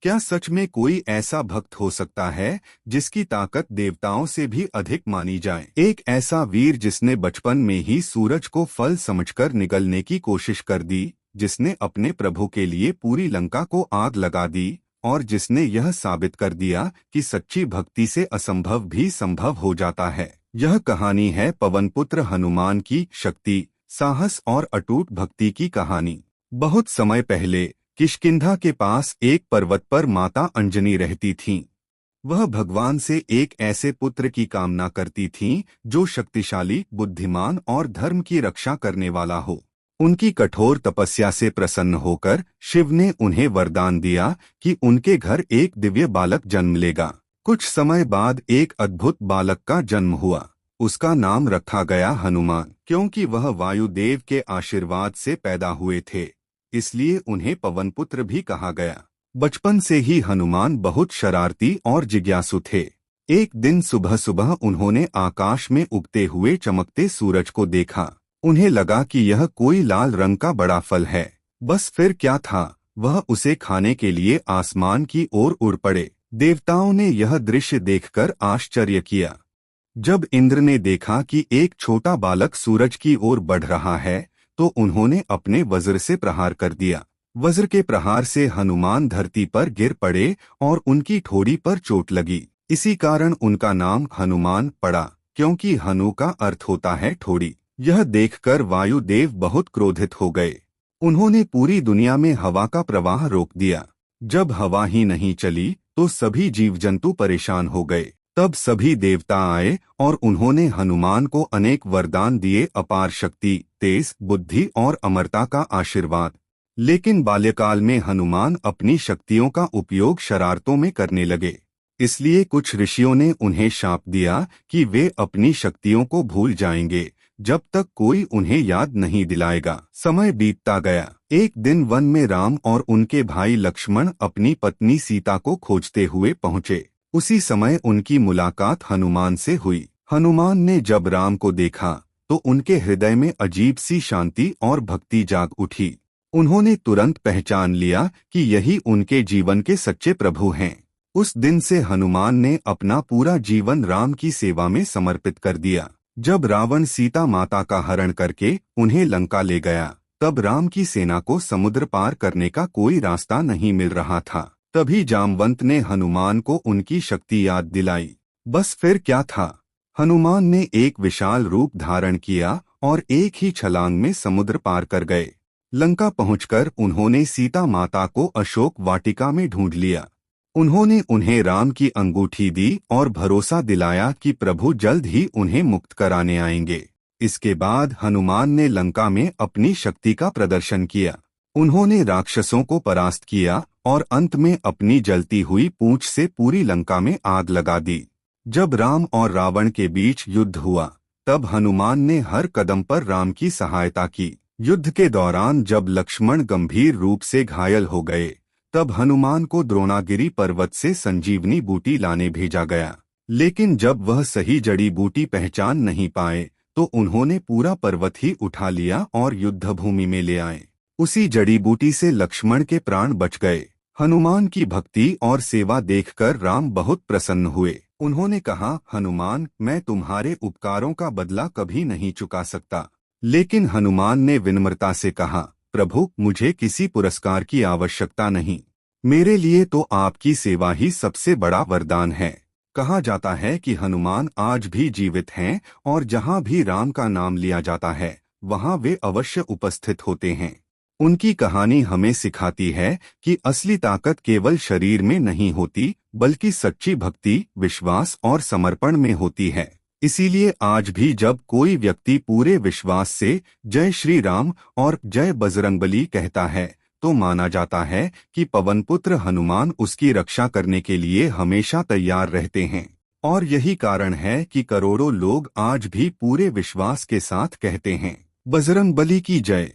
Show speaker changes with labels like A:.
A: क्या सच में कोई ऐसा भक्त हो सकता है जिसकी ताकत देवताओं से भी अधिक मानी जाए? एक ऐसा वीर जिसने बचपन में ही सूरज को फल समझकर निगलने की कोशिश कर दी, जिसने अपने प्रभु के लिए पूरी लंका को आग लगा दी और जिसने यह साबित कर दिया कि सच्ची भक्ति से असंभव भी संभव हो जाता है। यह कहानी है पवनपुत्र हनुमान की शक्ति, साहस और अटूट भक्ति की कहानी। बहुत समय पहले किष्किंधा के पास एक पर्वत पर माता अंजनी रहती थीं। वह भगवान से एक ऐसे पुत्र की कामना करती थीं जो शक्तिशाली, बुद्धिमान और धर्म की रक्षा करने वाला हो। उनकी कठोर तपस्या से प्रसन्न होकर शिव ने उन्हें वरदान दिया कि उनके घर एक दिव्य बालक जन्म लेगा। कुछ समय बाद एक अद्भुत बालक का जन्म हुआ। उसका नाम रखा गया हनुमान, क्योंकि वह वायुदेव के आशीर्वाद से पैदा हुए थे, इसलिए उन्हें पवनपुत्र भी कहा गया। बचपन से ही हनुमान बहुत शरारती और जिज्ञासु थे। एक दिन सुबह सुबह उन्होंने आकाश में उगते हुए चमकते सूरज को देखा। उन्हें लगा कि यह कोई लाल रंग का बड़ा फल है। बस फिर क्या था, वह उसे खाने के लिए आसमान की ओर उड़ पड़े। देवताओं ने यह दृश्य देखकर आश्चर्य किया। जब इंद्र ने देखा कि एक छोटा बालक सूरज की ओर बढ़ रहा है, तो उन्होंने अपने वज्र से प्रहार कर दिया। वज्र के प्रहार से हनुमान धरती पर गिर पड़े और उनकी ठोड़ी पर चोट लगी। इसी कारण उनका नाम हनुमान पड़ा, क्योंकि हनु का अर्थ होता है ठोड़ी। यह देखकर वायुदेव बहुत क्रोधित हो गए। उन्होंने पूरी दुनिया में हवा का प्रवाह रोक दिया। जब हवा ही नहीं चली तो सभी जीव जंतु परेशान हो गए। तब सभी देवता आए और उन्होंने हनुमान को अनेक वरदान दिए, अपार शक्ति, तेज बुद्धि और अमरता का आशीर्वाद। लेकिन बाल्यकाल में हनुमान अपनी शक्तियों का उपयोग शरारतों में करने लगे। इसलिए कुछ ऋषियों ने उन्हें शाप दिया कि वे अपनी शक्तियों को भूल जाएंगे जब तक कोई उन्हें याद नहीं दिलाएगा। समय बीतता गया। एक दिन वन में राम और उनके भाई लक्ष्मण अपनी पत्नी सीता को खोजते हुए पहुंचे। उसी समय उनकी मुलाकात हनुमान से हुई। हनुमान ने जब राम को देखा तो उनके हृदय में अजीब सी शांति और भक्ति जाग उठी। उन्होंने तुरंत पहचान लिया कि यही उनके जीवन के सच्चे प्रभु हैं। उस दिन से हनुमान ने अपना पूरा जीवन राम की सेवा में समर्पित कर दिया। जब रावण सीता माता का हरण करके उन्हें लंका ले गया, तब राम की सेना को समुद्र पार करने का कोई रास्ता नहीं मिल रहा था। तभी जामवंत ने हनुमान को उनकी शक्ति याद दिलाई। बस फिर क्या था, हनुमान ने एक विशाल रूप धारण किया और एक ही छलांग में समुद्र पार कर गए। लंका पहुंचकर उन्होंने सीता माता को अशोक वाटिका में ढूंढ लिया। उन्होंने उन्हें राम की अंगूठी दी और भरोसा दिलाया कि प्रभु जल्द ही उन्हें मुक्त कराने आएंगे। इसके बाद हनुमान ने लंका में अपनी शक्ति का प्रदर्शन किया। उन्होंने राक्षसों को परास्त किया और अंत में अपनी जलती हुई पूंछ से पूरी लंका में आग लगा दी। जब राम और रावण के बीच युद्ध हुआ, तब हनुमान ने हर कदम पर राम की सहायता की। युद्ध के दौरान जब लक्ष्मण गंभीर रूप से घायल हो गए, तब हनुमान को द्रोणागिरी पर्वत से संजीवनी बूटी लाने भेजा गया। लेकिन जब वह सही जड़ी बूटी पहचान नहीं पाए, तो उन्होंने पूरा पर्वत ही उठा लिया और युद्धभूमि में ले आए। उसी जड़ी बूटी से लक्ष्मण के प्राण बच गए। हनुमान की भक्ति और सेवा देखकर राम बहुत प्रसन्न हुए। उन्होंने कहा, हनुमान, मैं तुम्हारे उपकारों का बदला कभी नहीं चुका सकता। लेकिन हनुमान ने विनम्रता से कहा, प्रभु, मुझे किसी पुरस्कार की आवश्यकता नहीं। मेरे लिए तो आपकी सेवा ही सबसे बड़ा वरदान है। कहा जाता है कि हनुमान आज भी जीवित हैं और जहाँ भी राम का नाम लिया जाता है, वहाँ वे अवश्य उपस्थित होते हैं। उनकी कहानी हमें सिखाती है कि असली ताकत केवल शरीर में नहीं होती, बल्कि सच्ची भक्ति, विश्वास और समर्पण में होती है। इसीलिए आज भी जब कोई व्यक्ति पूरे विश्वास से जय श्री राम और जय बजरंगबली कहता है, तो माना जाता है कि पवनपुत्र हनुमान उसकी रक्षा करने के लिए हमेशा तैयार रहते हैं। और यही कारण है कि करोड़ों लोग आज भी पूरे विश्वास के साथ कहते हैं, बजरंगबली की जय।